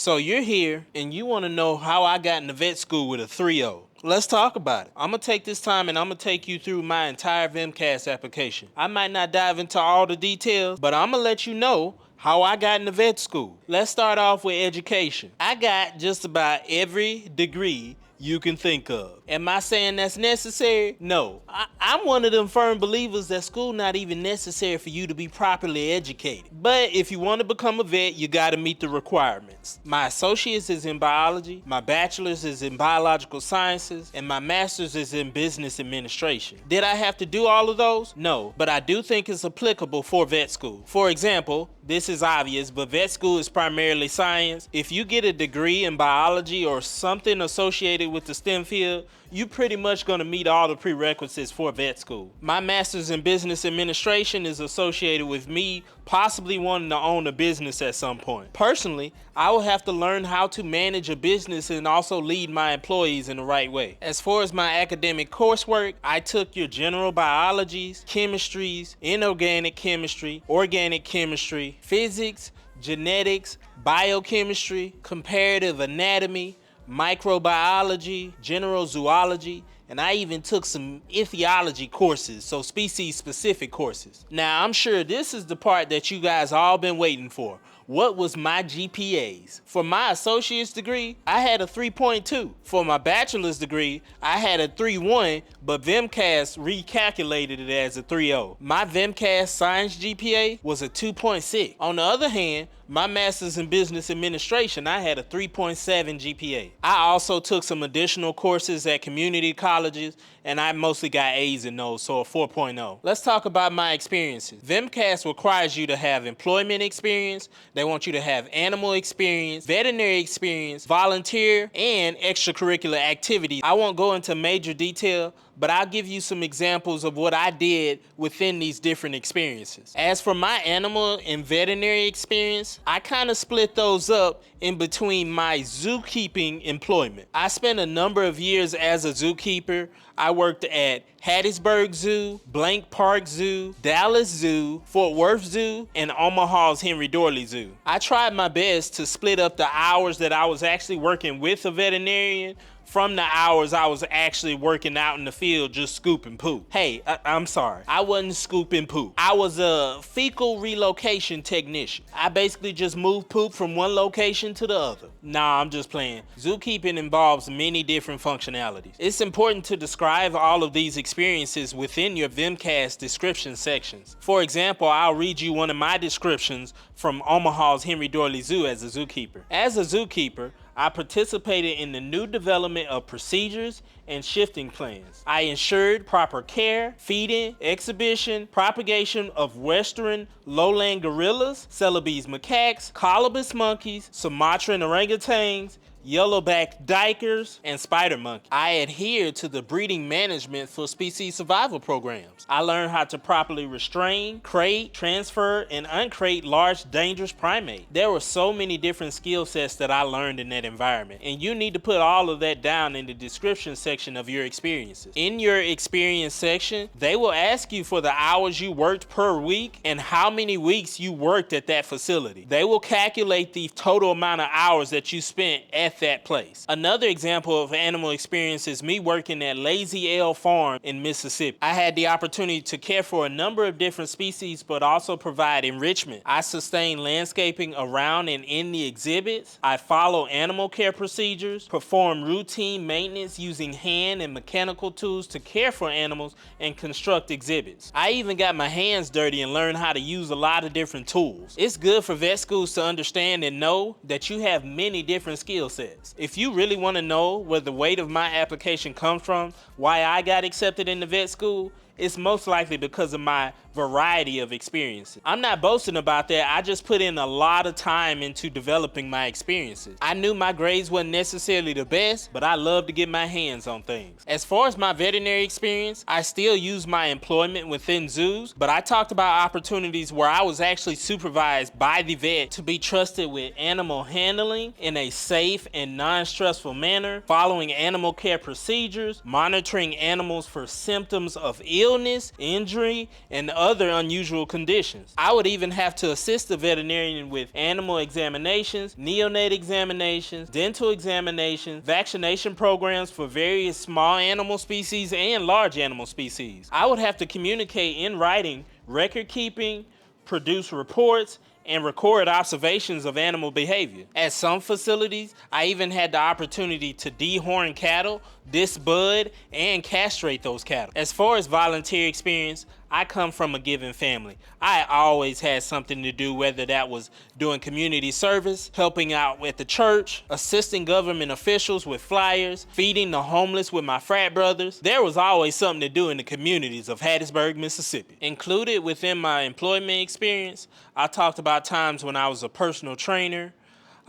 So you're here and you want to know how I got into vet school with a 3.0. Let's talk about it. I'm going to take this time and I'm going to take you through my entire VMCAS application. I might not dive into all the details, but I'm going to let you know how I got into vet school. Let's start off with education. I got just about every degree you can think of. Am I saying that's necessary? No. I'm one of them firm believers that school not even necessary for you to be properly educated. But if you want to become a vet, you got to meet the requirements. My associate's is in biology, my bachelor's is in biological sciences, and my master's is in business administration. Did I have to do all of those? No, but I do think it's applicable for vet school. For example, this is obvious, but vet school is primarily science. If you get a degree in biology or something associated with the STEM field, you're pretty much going to meet all the prerequisites for vet school. My master's in business administration is associated with me possibly wanting to own a business at some point. Personally, I will have to learn how to manage a business and also lead my employees in the right way. As far as my academic coursework, I took your general biologies, chemistries, inorganic chemistry, organic chemistry, physics, genetics, biochemistry, comparative anatomy, microbiology, general zoology, and I even took some ichthyology courses, so species-specific courses. Now, I'm sure this is the part that you guys all been waiting for. What was my GPAs? For my associate's degree, I had a 3.2. For my bachelor's degree, I had a 3.1, but VMCAS recalculated it as a 3.0. My VMCAS science GPA was a 2.6. On the other hand, my master's in business administration, I had a 3.7 GPA. I also took some additional courses at community colleges, and I mostly got A's in those, so a 4.0. Let's talk about my experiences. VMCAS requires you to have employment experience. They want you to have animal experience, veterinary experience, volunteer, and extracurricular activities. I won't go into major detail, but I'll give you some examples of what I did within these different experiences. As for my animal and veterinary experience, I kind of split those up in between my zookeeping employment. I spent a number of years as a zookeeper. I worked at Hattiesburg Zoo, Blank Park Zoo, Dallas Zoo, Fort Worth Zoo, and Omaha's Henry Doorly Zoo. I tried my best to split up the hours that I was actually working with a veterinarian from the hours I was actually working out in the field just scooping poop. Hey, I'm sorry. I wasn't scooping poop. I was a fecal relocation technician. I basically just moved poop from one location to the other. Nah, I'm just playing. Zookeeping involves many different functionalities. It's important to describe all of these experiences within your VMCAS description sections. For example, I'll read you one of my descriptions from Omaha's Henry Doorly Zoo as a zookeeper. As a zookeeper, I participated in the new development of procedures and shifting plans. I ensured proper care, feeding, exhibition, propagation of western lowland gorillas, Celebes macaques, colobus monkeys, Sumatran orangutans, yellowback dikers, and spider monkeys. I adhered to the breeding management for species survival programs. I learned how to properly restrain, crate, transfer, and uncrate large dangerous primates. There were so many different skill sets that I learned in that environment, and you need to put all of that down in the description section of your experiences. In your experience section, they will ask you for the hours you worked per week and how many weeks you worked at that facility. They will calculate the total amount of hours that you spent at that place. Another example of animal experience is me working at Lazy L Farm in Mississippi. I had the opportunity to care for a number of different species, but also provide enrichment. I sustain landscaping around and in the exhibits. I follow animal care procedures, perform routine maintenance using hand and mechanical tools to care for animals, and construct exhibits. I even got my hands dirty and learned how to use a lot of different tools. It's good for vet schools to understand and know that you have many different skill sets. If you really want to know where the weight of my application comes from, why I got accepted into vet school, it's most likely because of my variety of experiences. I'm not boasting about that. I just put in a lot of time into developing my experiences. I knew my grades wasn't necessarily the best, but I love to get my hands on things. As far as my veterinary experience, I still use my employment within zoos, but I talked about opportunities where I was actually supervised by the vet to be trusted with animal handling in a safe and non-stressful manner, following animal care procedures, monitoring animals for symptoms of illness, injury, and other other unusual conditions. I would even have to assist the veterinarian with animal examinations, neonate examinations, dental examinations, vaccination programs for various small animal species and large animal species. I would have to communicate in writing, record keeping, produce reports, and record observations of animal behavior. At some facilities, I even had the opportunity to dehorn cattle, disbud, and castrate those cattle. As far as volunteer experience, I come from a giving family. I always had something to do, whether that was doing community service, helping out at the church, assisting government officials with flyers, feeding the homeless with my frat brothers. There was always something to do in the communities of Hattiesburg, Mississippi. Included within my employment experience, I talked about times when I was a personal trainer.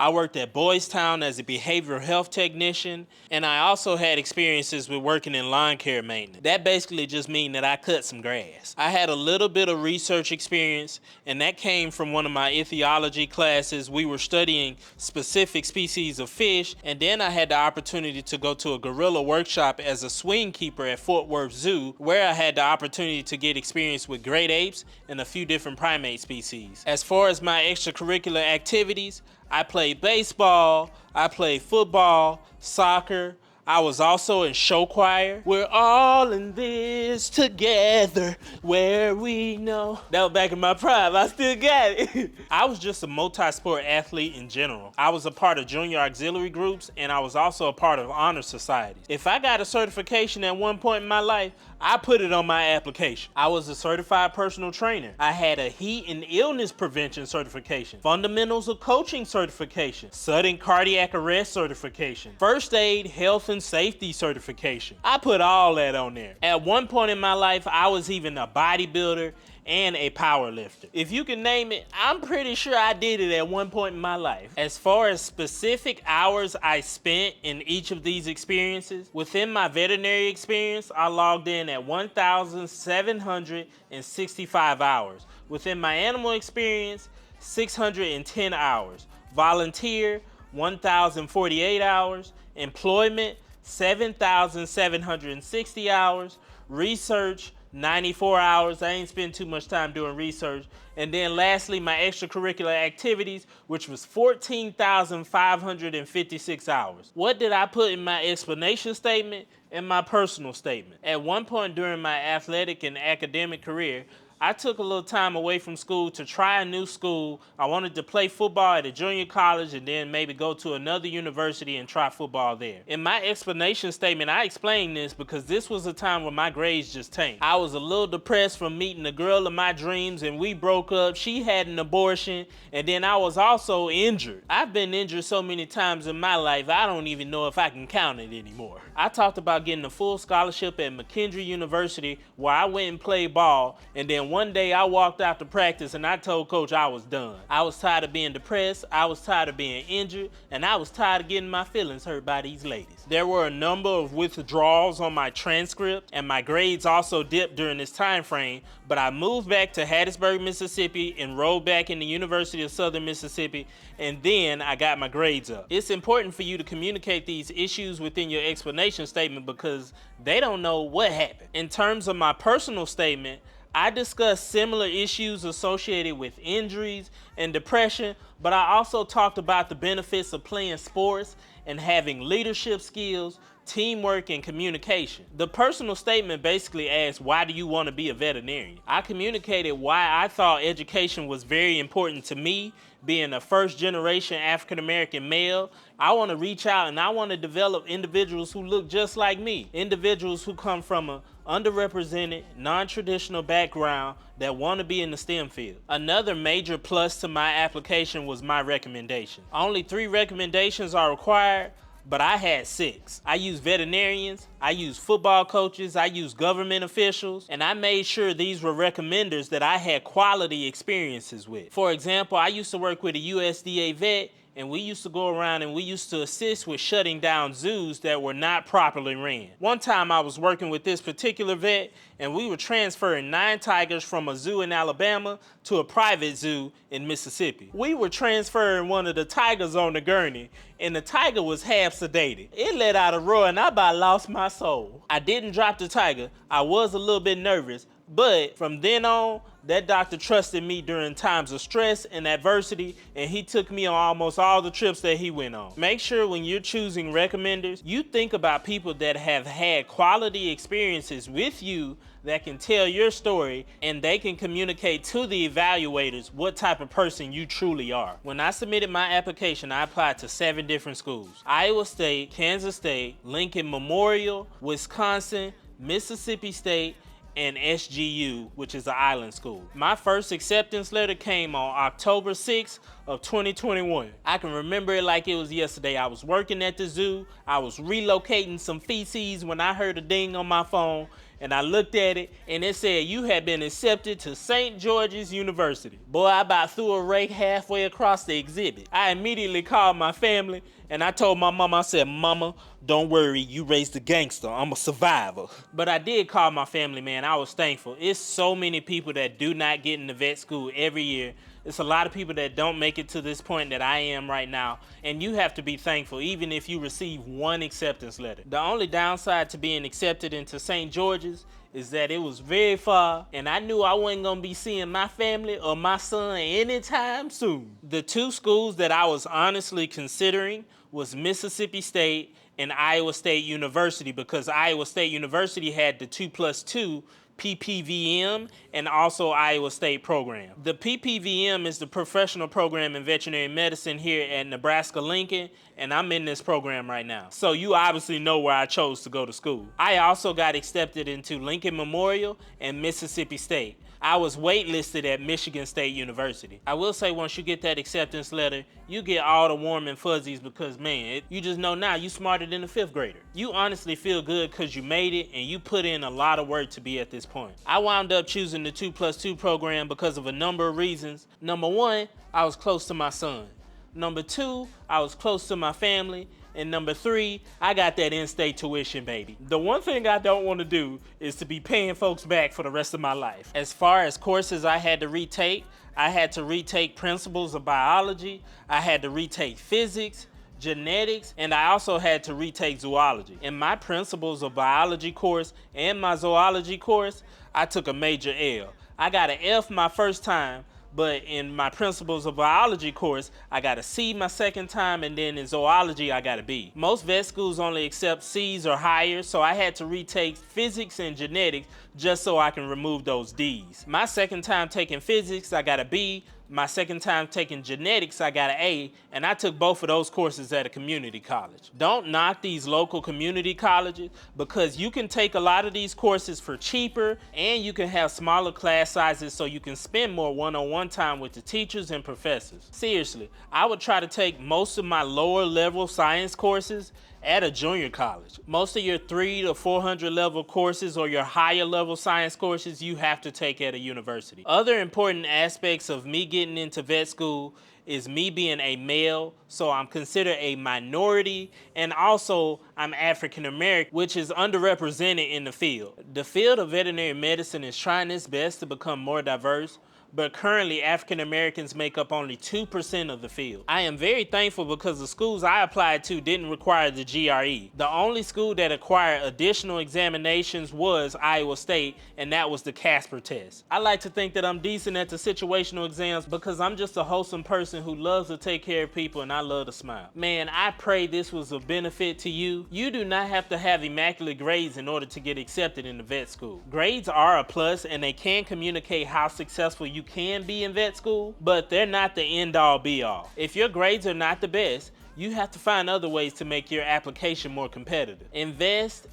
I worked at Boys Town as a behavioral health technician, and I also had experiences with working in lawn care maintenance. That basically just means that I cut some grass. I had a little bit of research experience, and that came from one of my ichthyology classes. We were studying specific species of fish, and then I had the opportunity to go to a gorilla workshop as a swing keeper at Fort Worth Zoo, where I had the opportunity to get experience with great apes and a few different primate species. As far as my extracurricular activities, I played baseball, I played football, soccer. I was also in show choir. We're all in this together, where we know. That was back in my prime. I still got it. I was just a multi-sport athlete in general. I was a part of junior auxiliary groups, and I was also a part of honor societies. If I got a certification at one point in my life, I put it on my application. I was a certified personal trainer. I had a heat and illness prevention certification, fundamentals of coaching certification, sudden cardiac arrest certification, first aid, health and safety certification. I put all that on there. At one point in my life, I was even a bodybuilder and a power lifter. If you can name it, I'm pretty sure I did it at one point in my life. As far as specific hours I spent in each of these experiences, within my veterinary experience, I logged in at 1,765 hours. Within my animal experience, 610 hours. Volunteer, 1,048 hours. Employment, 7,760 hours. Research, 94 hours. I ain't spend too much time doing research. And then lastly, my extracurricular activities, which was 14,556 hours. What did I put in my explanation statement and my personal statement? At one point during my athletic and academic career, I took a little time away from school to try a new school. I wanted to play football at a junior college and then maybe go to another university and try football there. In my explanation statement, I explained this because this was a time when my grades just tanked. I was a little depressed from meeting the girl of my dreams, and we broke up. She had an abortion, and then I was also injured. I've been injured so many times in my life, I don't even know if I can count it anymore. I talked about getting a full scholarship at McKendree University, where I went and played ball, and then one day I walked out to practice and I told coach I was done. I was tired of being depressed, I was tired of being injured, and I was tired of getting my feelings hurt by these ladies. There were a number of withdrawals on my transcript, and my grades also dipped during this time frame, but I moved back to Hattiesburg, Mississippi, enrolled back in the University of Southern Mississippi, and then I got my grades up. It's important for you to communicate these issues within your explanation statement because they don't know what happened. In terms of my personal statement, I discussed similar issues associated with injuries and depression, but I also talked about the benefits of playing sports and having leadership skills, teamwork, and communication. The personal statement basically asks, why do you want to be a veterinarian? I communicated why I thought education was very important to me. Being a first-generation African-American male, I want to reach out and I want to develop individuals who look just like me. Individuals who come from a underrepresented, non-traditional background that want to be in the STEM field. Another major plus to my application was my recommendation. Only 3 recommendations are required, but I had 6. I used veterinarians, I used football coaches, I used government officials, and I made sure these were recommenders that I had quality experiences with. For example, I used to work with a USDA vet, and we used to go around and we used to assist with shutting down zoos that were not properly ran. One time I was working with this particular vet, and we were transferring 9 tigers from a zoo in Alabama to a private zoo in Mississippi. We were transferring one of the tigers on the gurney, and the tiger was half sedated. It let out a roar and I about lost my soul. I didn't drop the tiger. I was a little bit nervous, But from then on, that doctor trusted me during times of stress and adversity, and he took me on almost all the trips that he went on. Make sure when you're choosing recommenders, you think about people that have had quality experiences with you that can tell your story, and they can communicate to the evaluators what type of person you truly are. When I submitted my application, I applied to 7 different schools: Iowa State, Kansas State, Lincoln Memorial, Wisconsin, Mississippi State, and SGU, which is an island school. My first acceptance letter came on October 6th of 2021. I can remember it like it was yesterday. I was working at the zoo. I was relocating some feces when I heard a ding on my phone, and I looked at it and it said, "You have been accepted to St. George's University." Boy, I about threw a rake halfway across the exhibit. I immediately called my family and I told my mama, I said, "Mama, don't worry, you raised a gangster. I'm a survivor." But I did call my family, man. I was thankful. It's so many people that do not get into vet school every year. It's a lot of people that don't make it to this point that I am right now, and you have to be thankful even if you receive one acceptance letter. The only downside to being accepted into St. George's is that it was very far, and I knew I wasn't gonna be seeing my family or my son anytime soon. The 2 schools that I was honestly considering was Mississippi State and Iowa State University, because Iowa State University had the 2+2 PPVM and also Iowa State program. The PPVM is the professional program in veterinary medicine here at Nebraska-Lincoln, and I'm in this program right now. So you obviously know where I chose to go to school. I also got accepted into Lincoln Memorial and Mississippi State. I was waitlisted at Michigan State University. I will say, once you get that acceptance letter, you get all the warm and fuzzies, because man, you just know now you smarter than a 5th grader. You honestly feel good because you made it and you put in a lot of work to be at this point. I wound up choosing the 2+2 program because of a number of reasons. Number 1, I was close to my son. Number 2, I was close to my family. And number 3, I got that in-state tuition, baby. The one thing I don't want to do is to be paying folks back for the rest of my life. As far as courses I had to retake, I had to retake Principles of Biology, I had to retake Physics, Genetics, and I also had to retake Zoology. In my Principles of Biology course and my Zoology course, I took a major L. I got an F my first time, but in my Principles of Biology course, I got a C my second time, and then in Zoology, I got a B. Most vet schools only accept C's or higher, so I had to retake Physics and Genetics just so I can remove those D's. My second time taking Physics, I got a B. My second time taking Genetics, I got an A, and I took both of those courses at a community college. Don't knock these local community colleges, because you can take a lot of these courses for cheaper, and you can have smaller class sizes so you can spend more one-on-one time with the teachers and professors. Seriously, I would try to take most of my lower level science courses at a junior college. Most of your 300 to 400 level courses or your higher level science courses you have to take at a university. Other important aspects of me getting into vet school is me being a male, so I'm considered a minority, and also I'm African American, which is underrepresented in the field. The field of veterinary medicine is trying its best to become more diverse, but currently African Americans make up only 2% of the field. I am very thankful because the schools I applied to didn't require the GRE. The only school that required additional examinations was Iowa State, and that was the Casper test. I like to think that I'm decent at the situational exams because I'm just a wholesome person who loves to take care of people, and I love to smile. Man, I pray this was a benefit to you. You do not have to have immaculate grades in order to get accepted into vet school. Grades are a plus, and they can communicate how successful you can be in vet school, but they're not the end-all be-all. If your grades are not the best, you have to find other ways to make your application more competitive. Invest,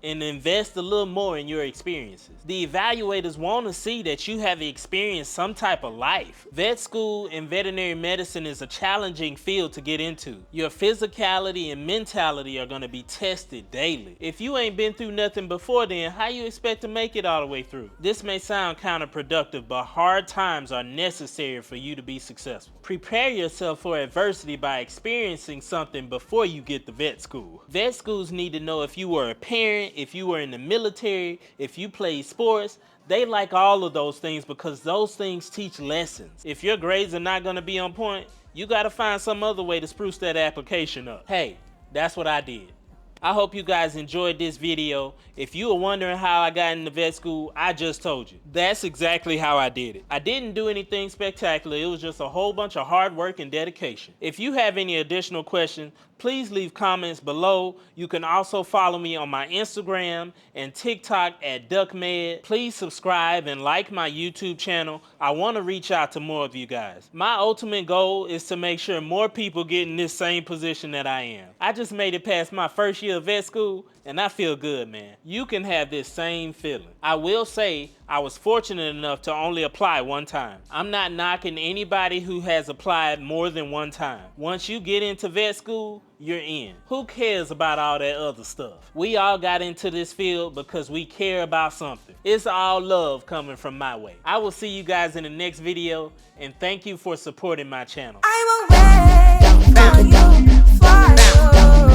and invest a little more in your experiences. The evaluators want to see that you have experienced some type of life. Vet school and veterinary medicine is a challenging field to get into. Your physicality and mentality are going to be tested daily. If you ain't been through nothing before then, how you expect to make it all the way through? This may sound counterproductive, but hard times are necessary for you to be successful. Prepare yourself for adversity by experiencing something before you get to vet school. Vet schools need to know if you were a parent, if you were in the military, if you played sports. They like all of those things because those things teach lessons. If your grades are not going to be on point, you got to find some other way to spruce that application up. Hey, that's what I did. I hope you guys enjoyed this video. If you were wondering how I got into vet school, I just told you. That's exactly how I did it. I didn't do anything spectacular. It was just a whole bunch of hard work and dedication. If you have any additional questions, please leave comments below. You can also follow me on my Instagram and TikTok at DuckMed. Please subscribe and like my YouTube channel. I want to reach out to more of you guys. My ultimate goal is to make sure more people get in this same position that I am. I just made it past my first year of vet school and I feel good, man. You can have this same feeling. I will say I was fortunate enough to only apply one time. I'm not knocking anybody who has applied more than one time. Once you get into vet school, you're in. Who cares about all that other stuff? We all got into this field because we care about something. It's all love coming from my way. I will see you guys in the next video, and thank you for supporting my channel. I'm away for you, for you.